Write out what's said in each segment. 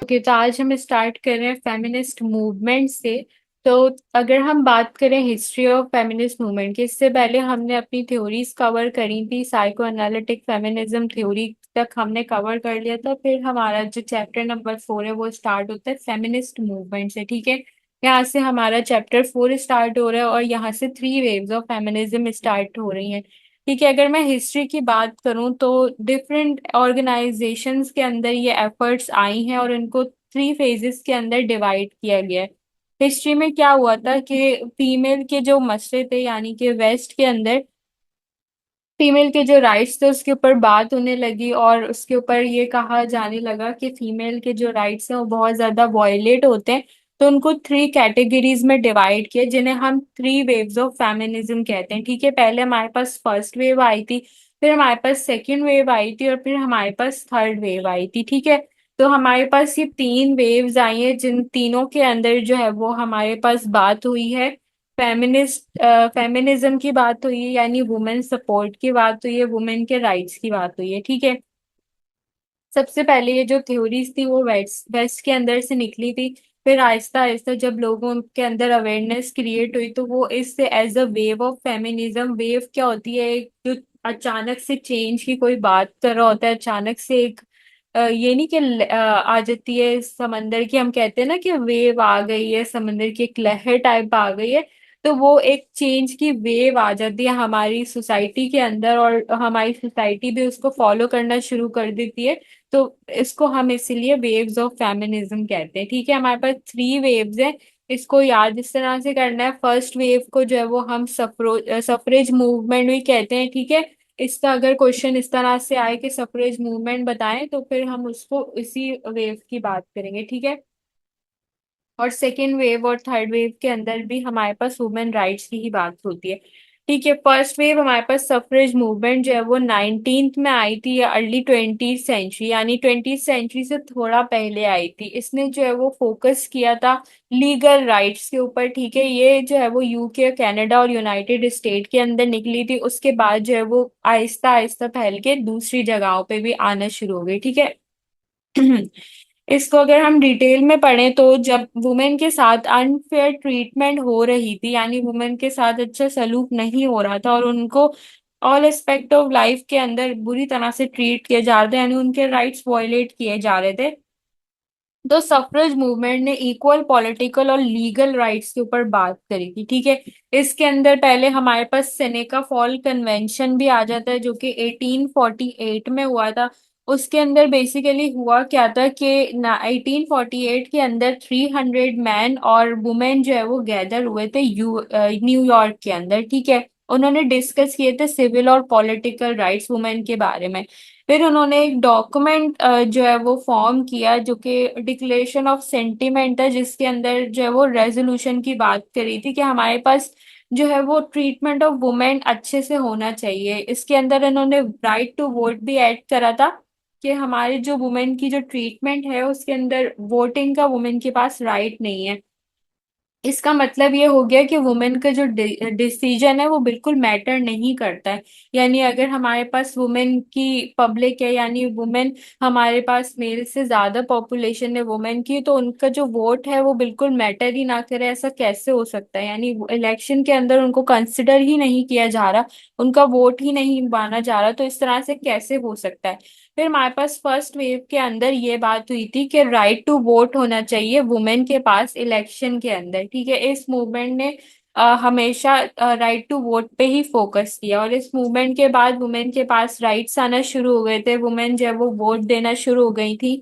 Okay, तो आज हम स्टार्ट कर रहे हैं फेमिनिस्ट मूवमेंट से। तो अगर हम बात करें हिस्ट्री ऑफ फेमिनिस्ट मूवमेंट की, इससे पहले हमने अपनी थ्योरीज कवर करी थी। साइको एनालिटिक फेमिनिज्म थ्योरी तक हमने कवर कर लिया था। फिर हमारा जो चैप्टर नंबर 4 है वो स्टार्ट होता है फेमिनिस्ट मूवमेंट से। ठीक है, यहाँ से हमारा चैप्टर 4 स्टार्ट हो रहा है और यहाँ से 3 वेव्स ऑफ फेमिनिज्म स्टार्ट हो रही हैं। ठीक है, अगर मैं हिस्ट्री की बात करूं तो डिफरेंट ऑर्गेनाइजेशंस के अंदर ये एफर्ट्स आई हैं और इनको 3 फेजेस के अंदर डिवाइड किया गया है। हिस्ट्री में क्या हुआ था कि फीमेल के जो मसले थे, यानी कि वेस्ट के अंदर फीमेल के जो राइट्स थे उसके ऊपर बात होने लगी और उसके ऊपर ये कहा जाने लगा कि फीमेल के जो राइट्स हैं वो बहुत ज्यादा वॉयलेट होते हैं। तो उनको 3 कैटेगरीज में डिवाइड किया, जिन्हें हम 3 वेव्स ऑफ फेमिनिज्म कहते हैं। ठीक है, पहले हमारे पास फर्स्ट वेव आई थी, फिर हमारे पास सेकेंड वेव आई थी और फिर हमारे पास थर्ड वेव आई थी। ठीक है, तो हमारे पास ये 3 वेव्स आई हैं, जिन तीनों के अंदर जो है वो हमारे पास बात हुई है। फेमिनिज्म की बात हुई है, यानी वुमेन सपोर्ट की बात हुई है, वुमेन के राइट्स की बात हुई है। ठीक है, सबसे पहले ये जो थ्योरीज थी वो वेस्ट के अंदर से निकली थी। फिर आहिस्ता आहिस्ता जब लोगों के अंदर अवेयरनेस क्रिएट हुई तो वो इससे as a wave of feminism, wave क्या होती है, एक जो अचानक से चेंज की कोई बात कर रहा होता है, अचानक से एक ये नहीं कि आ जाती है समंदर की, हम कहते हैं ना कि वेव आ गई है, समंदर की एक लहर टाइप आ गई है। तो वो एक चेंज की वेव आ जाती है हमारी सोसाइटी के अंदर और हमारी सोसाइटी भी उसको फॉलो करना शुरू कर देती है। तो इसको हम इसीलिए वेव्स ऑफ फेमिनिज्म कहते हैं। ठीक है, हमारे पास 3 वेव्स हैं। इसको याद इस तरह से करना है। फर्स्ट वेव को जो है वो हम सफरेज मूवमेंट भी कहते हैं। ठीक है, इसका अगर क्वेश्चन इस तरह से आए कि सफरेज मूवमेंट बताएं तो फिर हम उसको इसी वेव की बात करेंगे। ठीक है, और सेकेंड वेव और थर्ड वेव के अंदर भी हमारे पास वुमेन राइट्स की ही बात होती है। ठीक है, फर्स्ट वेव हमारे पास सफरेज मूवमेंट जो है वो 19th में आई थी या अर्ली 20th सेंचुरी, यानी 20th सेंचुरी से थोड़ा पहले आई थी। इसने जो है वो फोकस किया था लीगल राइट्स के ऊपर। ठीक है, ये जो है वो यूके, कनाडा और यूनाइटेड स्टेट के अंदर निकली थी। उसके बाद जो है वो आहिस्ता आहिस्ता फैल के दूसरी जगहों पे भी आना शुरू हो गई। ठीक है, इसको अगर हम डिटेल में पढ़ें तो जब वुमेन के साथ अनफेयर ट्रीटमेंट हो रही थी, यानी वुमेन के साथ अच्छा सलूक नहीं हो रहा था और उनको ऑल एस्पेक्ट ऑफ लाइफ के अंदर बुरी तरह से ट्रीट किए जा रहे थे, यानी उनके राइट्स वायलेट किए जा रहे थे, तो सफरेज मूवमेंट ने इक्वल पॉलिटिकल और लीगल राइट्स के ऊपर बात करी थी। ठीक है, इसके अंदर पहले हमारे पास सेनेका फॉल कन्वेंशन भी आ जाता है जो कि 1848 में हुआ था। उसके अंदर बेसिकली हुआ क्या था कि 1848 के अंदर 300 मैन और वुमेन जो है वो गैदर हुए थे न्यूयॉर्क के अंदर। ठीक है, उन्होंने डिस्कस किए थे सिविल और पॉलिटिकल राइट्स वुमेन के बारे में। फिर उन्होंने एक डॉक्यूमेंट जो है वो फॉर्म किया जो कि डिक्लेरेशन ऑफ सेंटिमेंट है, जिसके अंदर जो है वो रेजोल्यूशन की बात करी थी कि हमारे पास जो है वो ट्रीटमेंट ऑफ वुमेन अच्छे से होना चाहिए। इसके अंदर इन्होंने राइट टू वोट भी ऐड करा था कि हमारे जो वुमेन की जो ट्रीटमेंट है उसके अंदर वोटिंग का वुमेन के पास राइट नहीं है। इसका मतलब ये हो गया कि वुमेन का जो डिसीजन है वो बिल्कुल मैटर नहीं करता है। यानी अगर हमारे पास वुमेन की पब्लिक है, यानी वुमेन, हमारे पास मेल से ज्यादा पॉपुलेशन है वुमेन की, तो उनका जो वोट है वो बिल्कुल मैटर ही ना करे, ऐसा कैसे हो सकता है? यानी इलेक्शन के अंदर उनको कंसिडर ही नहीं किया जा रहा, उनका वोट ही नहीं माना जा रहा, तो इस तरह से कैसे हो सकता है? फिर हमारे पास फर्स्ट वेव के अंदर ये बात हुई थी कि राइट टू वोट होना चाहिए वुमेन के पास इलेक्शन के अंदर। ठीक है, इस मूवमेंट ने हमेशा राइट टू वोट पे ही फोकस किया और इस मूवमेंट के बाद वुमेन के पास राइट्स आना शुरू हो गए थे, वुमेन जो है वो वोट देना शुरू हो गई थी।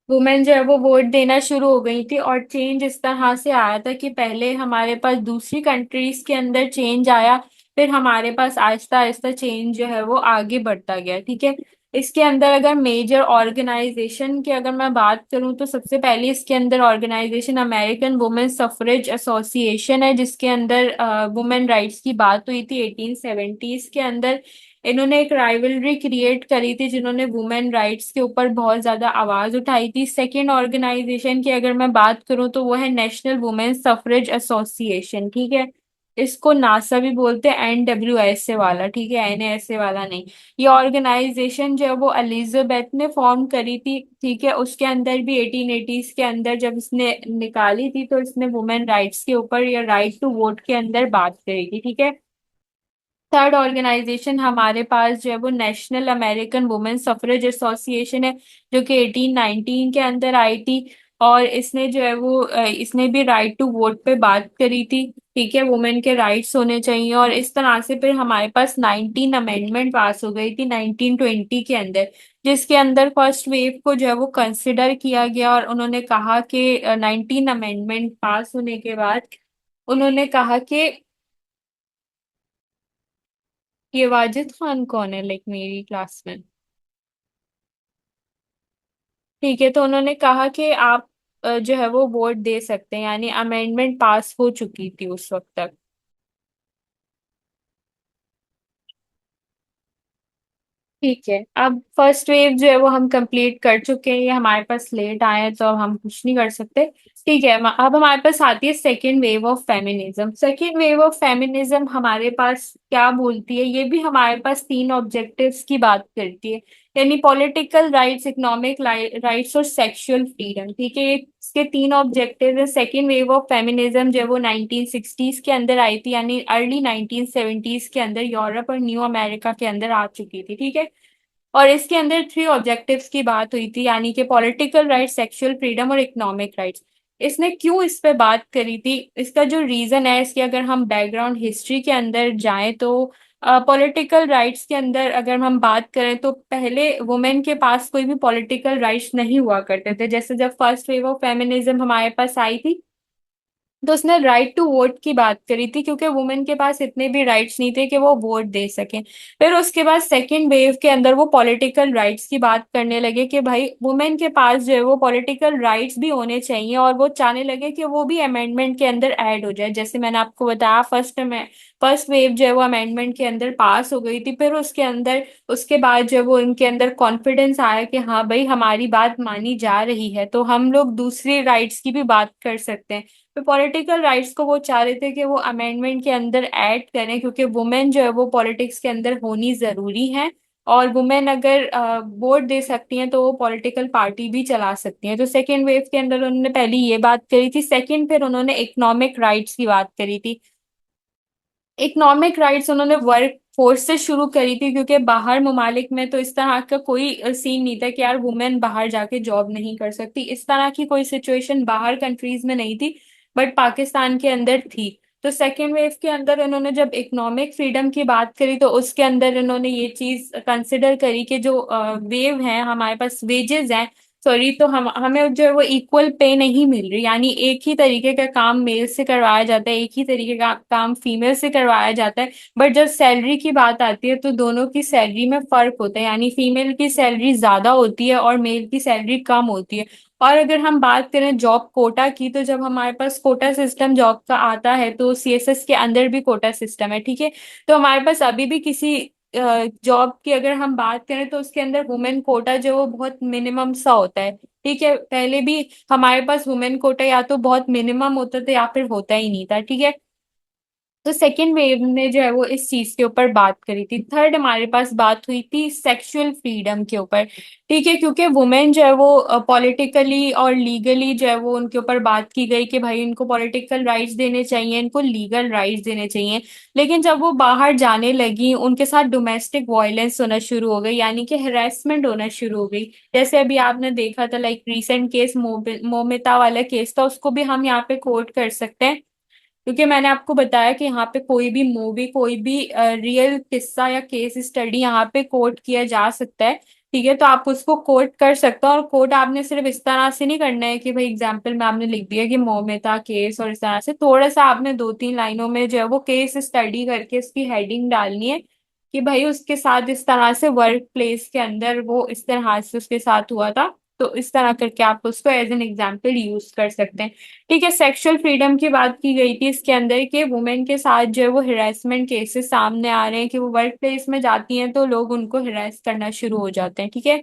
वुमेन जो है वो वोट देना शुरू हो गई थी और चेंज इस तरह से आया था कि पहले हमारे पास दूसरी कंट्रीज के अंदर चेंज आया, फिर हमारे पास आहिस्ता आहिस्ता चेंज जो है वो आगे बढ़ता गया। ठीक है, इसके अंदर अगर मेजर ऑर्गेनाइजेशन की अगर मैं बात करूं तो सबसे पहले इसके अंदर organisation American women suffrage association है, जिसके अंदर वुमेन राइट्स की बात हुई थी 1870s के अंदर। इन्होंने एक राइवलरी क्रिएट करी थी जिन्होंने वुमेन राइट्स के ऊपर बहुत ज्यादा आवाज उठाई थी। सेकेंड ऑर्गेनाइजेशन की अगर मैं बात करूं तो वो है नेशनल वुमेन सफरेज एसोसिएशन। ठीक है, इसको नासा भी बोलते हैं, NWSA वाला, ठीक है, NASA वाला नहीं। ये ऑर्गेनाइजेशन जो है वो एलिजाबेथ ने फॉर्म करी थी, ठीक है। उसके अंदर भी 1880s के अंदर जब इसने निकाली थी तो इसने वुमेन राइट्स के ऊपर या राइट टू वोट के अंदर बात करी थी, ठीक है। थर्ड ऑर्गेनाइजेशन हमारे पास जो है वो national American women suffrage association है, जो कि 1819 के अंदर आई थी। और इसने जो है वो इसने भी राइट टू वोट पे बात करी थी, ठीक है, वुमेन के राइट्स होने चाहिए। और इस तरह से फिर हमारे पास 19 अमेंडमेंट पास हो गई थी 1920 के अंदर, जिसके अंदर फर्स्ट वेव को जो है वो कंसिडर किया गया। और उन्होंने कहा कि 19 अमेंडमेंट पास होने के बाद उन्होंने कहा कि ये वाजिद खान कौन है, लाइक मेरी क्लास में? ठीक है, तो उन्होंने कहा कि आप जो है वो वोट दे सकते हैं, यानी अमेंडमेंट पास हो चुकी थी उस वक्त तक। ठीक है, अब फर्स्ट वेव जो है वो हम कंप्लीट कर चुके हैं, ये हमारे पास लेट आए हैं तो अब हम कुछ नहीं कर सकते। ठीक है, अब हमारे पास आती है second wave of feminism. Second wave of feminism हमारे पास क्या बोलती है, ये भी हमारे पास तीन ऑब्जेक्टिव्स की बात करती है, यानी पॉलिटिकल राइट्स, इकोनॉमिक राइट्स और सेक्सुअल फ्रीडम, ठीक है। इसके तीन ऑब्जेक्टिव है। सेकेंड वेव ऑफ फेमिनिज्म जो है वो 1960s के अंदर आई थी, यानी अर्ली 1970s के अंदर यूरोप और न्यू अमेरिका के अंदर आ चुकी थी, ठीक है। और इसके अंदर थ्री ऑब्जेक्टिव्स की बात हुई थी, यानी कि पॉलिटिकल राइट्स, सेक्सुअल फ्रीडम और इकोनॉमिक राइट्स। इसने क्यों इस पे बात करी थी, इसका जो रीजन है, इसकी अगर हम बैकग्राउंड हिस्ट्री के अंदर जाएं तो पॉलिटिकल राइट्स के अंदर अगर हम बात करें तो पहले वुमेन के पास कोई भी पॉलिटिकल राइट्स नहीं हुआ करते थे। जैसे जब फर्स्ट वेव ऑफ फेमिनिज्म हमारे पास आई थी तो उसने राइट टू वोट की बात करी थी, क्योंकि वुमेन के पास इतने भी राइट्स नहीं थे कि वो वोट दे सकें। फिर उसके बाद सेकंड वेव के अंदर वो पॉलिटिकल राइट्स की बात करने लगे कि भाई वुमेन के पास जो है वो पॉलिटिकल राइट्स भी होने चाहिए, और वो चाहने लगे कि वो भी अमेंडमेंट के अंदर ऐड हो जाए। जैसे मैंने आपको बताया, फर्स्ट वेव जो है वो अमेंडमेंट के अंदर पास हो गई थी। फिर उसके अंदर उसके बाद जो है वो उनके अंदर कॉन्फिडेंस आया कि हाँ भाई हमारी बात मानी जा रही है, तो हम लोग दूसरी राइट्स की भी बात कर सकते हैं। तो पॉलिटिकल राइट्स को वो चाह रहे थे कि वो अमेंडमेंट के अंदर ऐड करें, क्योंकि वुमेन जो है वो पॉलिटिक्स के अंदर होनी जरूरी है। और वुमेन अगर वोट दे सकती हैं तो वो पॉलिटिकल पार्टी भी चला सकती हैं। तो सेकेंड वेव के अंदर उन्होंने पहले ये बात करी थी। सेकेंड, फिर उन्होंने इकोनॉमिक राइट्स की बात करी थी। इकोनॉमिक राइट्स उन्होंने वर्क फोर्स से शुरू करी थी, क्योंकि बाहर ममालिक में तो इस तरह का कोई सीन नहीं था कि यार वुमेन बाहर जाके जॉब नहीं कर सकती, इस तरह की कोई सिचुएशन बाहर कंट्रीज में नहीं थी, बट पाकिस्तान के अंदर थी। तो सेकेंड वेव के अंदर उन्होंने जब इकोनॉमिक फ्रीडम की बात करी तो उसके अंदर उन्होंने ये चीज कंसिडर करी कि जो वेव है हमारे पास, वेजेस हैं, सॉरी, तो हम हमें जो है वो इक्वल पे नहीं मिल रही, यानी एक ही तरीके का काम मेल से करवाया जाता है, एक ही तरीके का काम फीमेल से करवाया जाता है। बट जब सैलरी की बात आती है तो दोनों की सैलरी में फर्क होता है, यानी फीमेल की सैलरी ज्यादा होती है और मेल की सैलरी कम होती है। और अगर हम बात करें जॉब कोटा की, तो जब हमारे पास कोटा सिस्टम जॉब का आता है तो CSS के अंदर भी कोटा सिस्टम है, ठीक है। तो हमारे पास अभी भी किसी जॉब की अगर हम बात करें तो उसके अंदर वुमेन कोटा जो है वो बहुत मिनिमम सा होता है, ठीक है। पहले भी हमारे पास वुमेन कोटा या तो बहुत मिनिमम होता था या फिर होता ही नहीं था, ठीक है। तो सेकेंड वेव ने जो है वो इस चीज के ऊपर बात करी थी। थर्ड हमारे पास बात हुई थी सेक्सुअल फ्रीडम के ऊपर, ठीक है, क्योंकि वुमेन जो है वो पॉलिटिकली और लीगली जो है वो उनके ऊपर बात की गई कि भाई इनको पॉलिटिकल राइट्स देने चाहिए, इनको लीगल राइट्स देने चाहिए। लेकिन जब वो बाहर जाने लगी उनके साथ डोमेस्टिक वायलेंस होना शुरू हो गई, यानी कि हेरासमेंट होना शुरू हो गई। जैसे अभी आपने देखा था, लाइक रिसेंट केस मोमिता वाला केस था, उसको भी हम यहाँ पे कोट कर सकते हैं, क्योंकि मैंने आपको बताया कि यहाँ पे कोई भी मूवी, कोई भी रियल किस्सा या केस स्टडी यहाँ पे कोट किया जा सकता है, ठीक है। तो आप उसको कोट कर सकते हो, और कोट आपने सिर्फ इस तरह से नहीं करना है कि भाई एग्जाम्पल में आपने लिख दिया कि मोमिता केस, और इस तरह से थोड़ा सा आपने दो तीन लाइनों में जो है वो केस स्टडी करके उसकी हेडिंग डालनी है कि भाई उसके साथ इस तरह से वर्क प्लेस के अंदर वो इस तरह से उसके साथ हुआ था। तो इस तरह करके आप उसको एज एन एग्जाम्पल यूज कर सकते हैं, ठीक है। सेक्सुअल फ्रीडम की बात की गई थी इसके अंदर कि वुमेन के साथ जो है वो हिरासमेंट केसेस सामने आ रहे हैं, कि वो वर्क प्लेस में जाती हैं तो लोग उनको हिरास करना शुरू हो जाते हैं, ठीक है।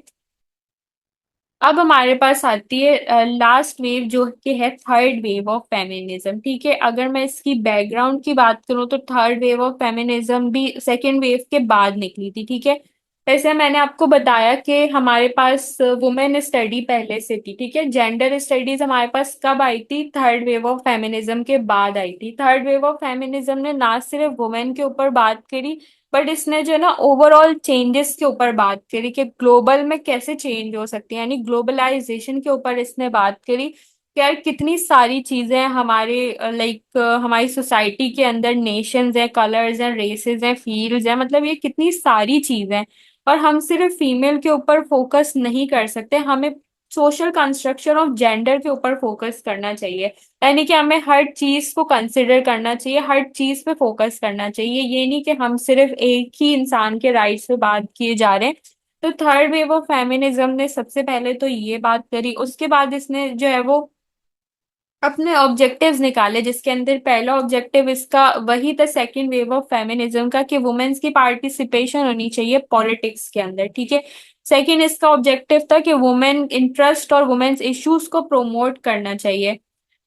अब हमारे पास आती है लास्ट वेव जो कि है थर्ड वेव ऑफ फेमिनिज्म। ठीक है, अगर मैं इसकी बैकग्राउंड की बात करूं तो थर्ड वेव ऑफ फेमिनिज्म भी सेकेंड वेव के बाद निकली थी। ठीक है, वैसे मैंने आपको बताया कि हमारे पास वुमेन स्टडी पहले से थी। ठीक है, जेंडर स्टडीज हमारे पास कब आई थी? थर्ड वेव ऑफ फेमिनिज्म के बाद आई थी। थर्ड वेव ऑफ फेमिनिज्म ने ना सिर्फ वुमेन के ऊपर बात करी, बट इसने जो है ना ओवरऑल चेंजेस के ऊपर बात करी कि ग्लोबल में कैसे चेंज हो सकती है, यानी ग्लोबलाइजेशन के ऊपर इसने बात करी कि यार कितनी सारी चीजें हैं हमारे लाइक हमारी सोसाइटी के अंदर, नेशंस हैं, कलर्स हैं, रेसेस हैं, फील्ड्स हैं, मतलब ये कितनी सारी चीजें हैं। और हम सिर्फ फीमेल के ऊपर फोकस नहीं कर सकते, हमें सोशल कंस्ट्रक्शन ऑफ जेंडर के ऊपर फोकस करना चाहिए। यानी कि हमें हर चीज को कंसिडर करना चाहिए, हर चीज पे फोकस करना चाहिए, ये नहीं कि हम सिर्फ एक ही इंसान के राइट्स पे बात किए जा रहे हैं। तो थर्ड वेव ऑफ फेमिनिज्म ने सबसे पहले तो ये बात करी, उसके बाद इसने जो है वो अपने ऑब्जेक्टिव्स निकाले, जिसके अंदर पहला ऑब्जेक्टिव इसका वही था सेकंड वेव ऑफ फेमिनिज्म का, कि वुमेन्स की पार्टिसिपेशन होनी चाहिए पॉलिटिक्स के अंदर। ठीक है, सेकंड इसका ऑब्जेक्टिव था कि वुमेन इंटरेस्ट और वुमेन्स इश्यूज को प्रोमोट करना चाहिए।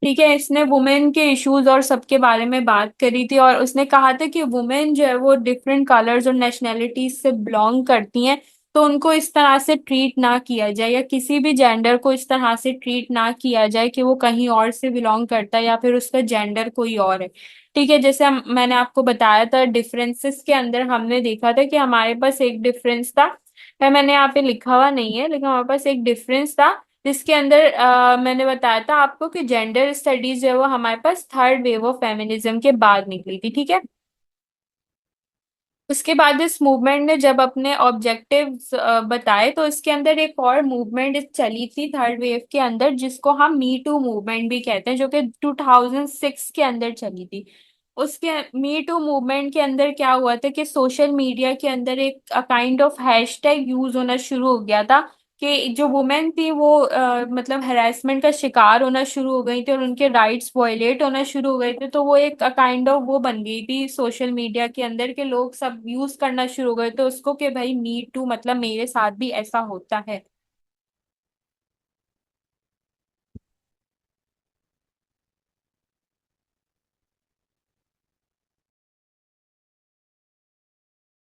ठीक है, इसने वुमेन के इश्यूज और सबके बारे में बात करी थी, और उसने कहा था कि वुमेन जो है वो डिफरेंट कलर्स और नेशनैलिटीज से बिलोंग करती हैं, तो उनको इस तरह से ट्रीट ना किया जाए, या किसी भी जेंडर को इस तरह से ट्रीट ना किया जाए कि वो कहीं और से बिलोंग करता है या फिर उसका जेंडर कोई और है। ठीक है, जैसे मैंने आपको बताया था डिफरेंसेस के अंदर हमने देखा था कि हमारे पास एक डिफरेंस था, मैंने यहाँ पे लिखा हुआ नहीं है लेकिन हमारे पास एक डिफरेंस था, जिसके अंदर मैंने बताया था आपको कि जेंडर स्टडीज जो है वो हमारे पास थर्ड वेव ऑफ फेमिनिज्म के बाद निकली थी। ठीक है, उसके बाद इस मूवमेंट ने जब अपने ऑब्जेक्टिव्स बताए, तो इसके अंदर एक और मूवमेंट चली थी थर्ड वेव के अंदर, जिसको हम मी टू मूवमेंट भी कहते हैं, जो कि 2006 के अंदर चली थी। उसके मी टू मूवमेंट के अंदर क्या हुआ था कि सोशल मीडिया के अंदर एक काइंड ऑफ हैशटैग यूज होना शुरू हो गया था, कि जो वुमेन थी वो मतलब हरासमेंट का शिकार होना शुरू हो गई थी और उनके राइट्स वायलेट होना शुरू हो गए थे। तो वो एक काइंड ऑफ वो बन गई थी सोशल मीडिया के अंदर, के लोग सब यूज करना शुरू हो गए थे उसको, कि भाई मी टू मतलब मेरे साथ भी ऐसा होता है।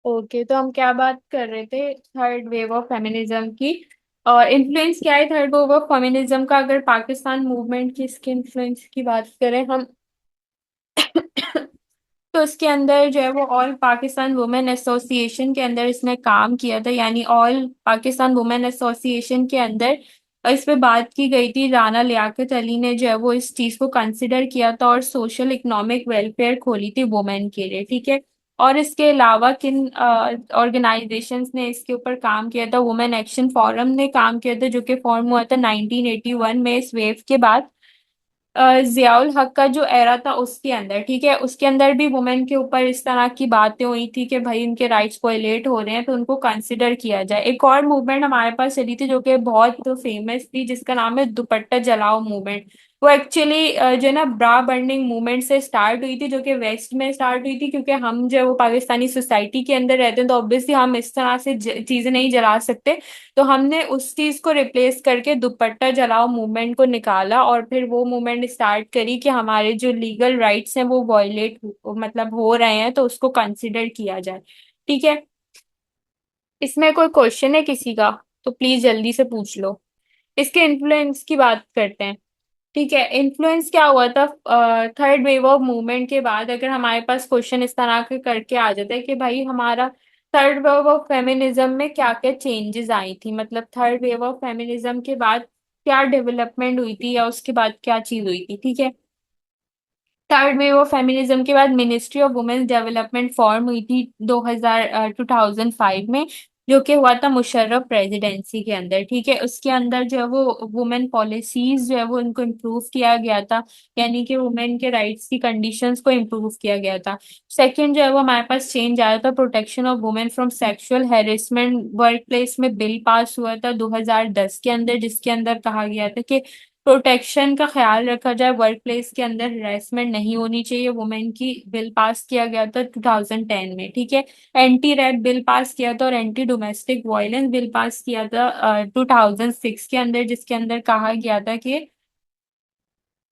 ओके, तो हम क्या बात कर रहे थे थर्ड वेव ऑफ फेमिनिज्म की, और इन्फ्लुएंस क्या है थर्ड वेव ऑफ फेमिनिज्म का? अगर पाकिस्तान मूवमेंट की इसके इन्फ्लुएंस की बात करें हम तो उसके अंदर जो है वो ऑल पाकिस्तान वुमेन एसोसिएशन के अंदर इसने काम किया था, यानी ऑल पाकिस्तान वुमेन एसोसिएशन के अंदर इस पे बात की गई थी। राना लियाकत अली ने जो है वो इस चीज को कंसिडर किया था और सोशल इकोनॉमिक वेलफेयर खोली थी वुमेन के लिए। ठीक है, और इसके अलावा किन ऑर्गेनाइजेशंस ने इसके ऊपर काम किया था? वुमेन एक्शन फोरम ने काम किया था, जो कि फॉर्म हुआ था 1981 में इस वेव के बाद, जियाउल हक का जो एरा था उसके अंदर। ठीक है, उसके अंदर भी वुमेन के ऊपर इस तरह की बातें हुई थी कि भाई उनके राइट्स वायलेट हो रहे हैं तो उनको कंसिडर किया जाए। एक और मूवमेंट हमारे पास चली थी जो कि बहुत फेमस थी, जिसका नाम है दुपट्टा जलाओ मूवमेंट। वो एक्चुअली जो है ना ब्रा बर्निंग मूवमेंट से स्टार्ट हुई थी, जो कि वेस्ट में स्टार्ट हुई थी, क्योंकि हम जो है वो पाकिस्तानी सोसाइटी के अंदर रहते हैं, तो ऑब्वियसली हम इस तरह से चीजें नहीं जला सकते। तो हमने उस चीज को रिप्लेस करके दुपट्टा जलाओ मूवमेंट को निकाला, और फिर वो मूवमेंट स्टार्ट करी कि हमारे जो लीगल राइट्स हैं वो वॉयलेट मतलब हो रहे हैं, तो उसको कंसिडर किया जाए। ठीक है, इसमें कोई क्वेश्चन है किसी का? तो प्लीज जल्दी से पूछ लो। इसके इन्फ्लुएंस की बात करते हैं। ठीक है, इन्फ्लुएंस क्या हुआ था थर्ड वेव ऑफ मूवमेंट के बाद? अगर हमारे पास क्वेश्चन इस तरह के करके आ जाता है कि भाई हमारा थर्ड वेव ऑफ फेमिनिज्म में क्या क्या चेंजेस आई थी, मतलब थर्ड वेव ऑफ फेमिनिज्म के बाद क्या डेवलपमेंट हुई थी या उसके बाद क्या चीज हुई थी। ठीक है, थर्ड वेव ऑफ फेमिनिज्म के बाद ministry of women's development form हुई थी 2005 में, जो कि हुआ था मुशर्रफ प्रेसिडेंसी के अंदर। ठीक है, उसके अंदर जो है वो वुमेन पॉलिसीज जो है वो उनको इम्प्रूव किया गया था, यानी कि वुमेन के राइट्स की कंडीशंस को इम्प्रूव किया गया था। सेकंड जो है वो हमारे पास चेंज आया था protection of women from sexual harassment work place में, बिल पास हुआ था 2010 के अंदर, जिसके अंदर कहा गया था कि प्रोटेक्शन का ख्याल रखा जाए, वर्क प्लेस के अंदर हरेसमेंट नहीं होनी चाहिए वुमेन की, बिल पास किया गया था 2010 में, ठीक है। एंटी रैप बिल पास किया था और anti domestic violence bill pass किया था 2006 के अंदर, जिसके अंदर कहा गया था कि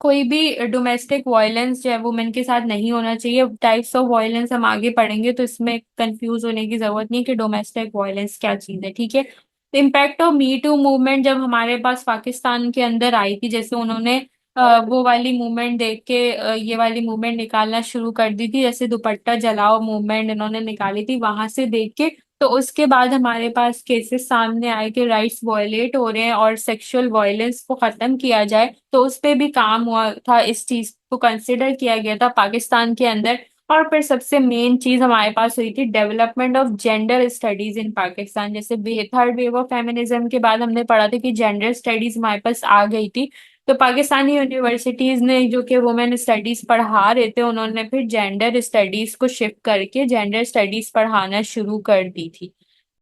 कोई भी डोमेस्टिक वायलेंस जो है वुमेन के साथ नहीं होना चाहिए। टाइप्स ऑफ वायलेंस हम आगे पढ़ेंगे, तो इसमें कंफ्यूज होने की जरूरत नहीं कि डोमेस्टिक वायलेंस क्या चीज है, ठीक है। Impact of me too movement जब हमारे पास पाकिस्तान के अंदर आई थी, जैसे उन्होंने वो वाली मूवमेंट देख के ये वाली मूवमेंट निकालना शुरू कर दी थी, जैसे दुपट्टा जलाओ मूवमेंट इन्होंने निकाली थी, वहां से देख के तो उसके बाद हमारे पास केसेस सामने आए कि राइट्स वायलेट हो रहे हैं और सेक्सुअल वायलेंस को खत्म किया जाए, तो उस पे भी काम हुआ था, इस चीज को कंसिडर किया गया था पाकिस्तान के अंदर। और फिर सबसे मेन चीज हमारे पास हुई थी development of gender studies in Pakistan, जैसे थर्ड वेव ऑफ फेमिनिज्म के बाद हमने पढ़ा था कि जेंडर स्टडीज हमारे पास आ गई थी। तो पाकिस्तानी यूनिवर्सिटीज ने जो कि वुमेन स्टडीज पढ़ा रहे थे, उन्होंने फिर जेंडर स्टडीज को शिफ्ट करके जेंडर स्टडीज पढ़ाना शुरू कर दी थी।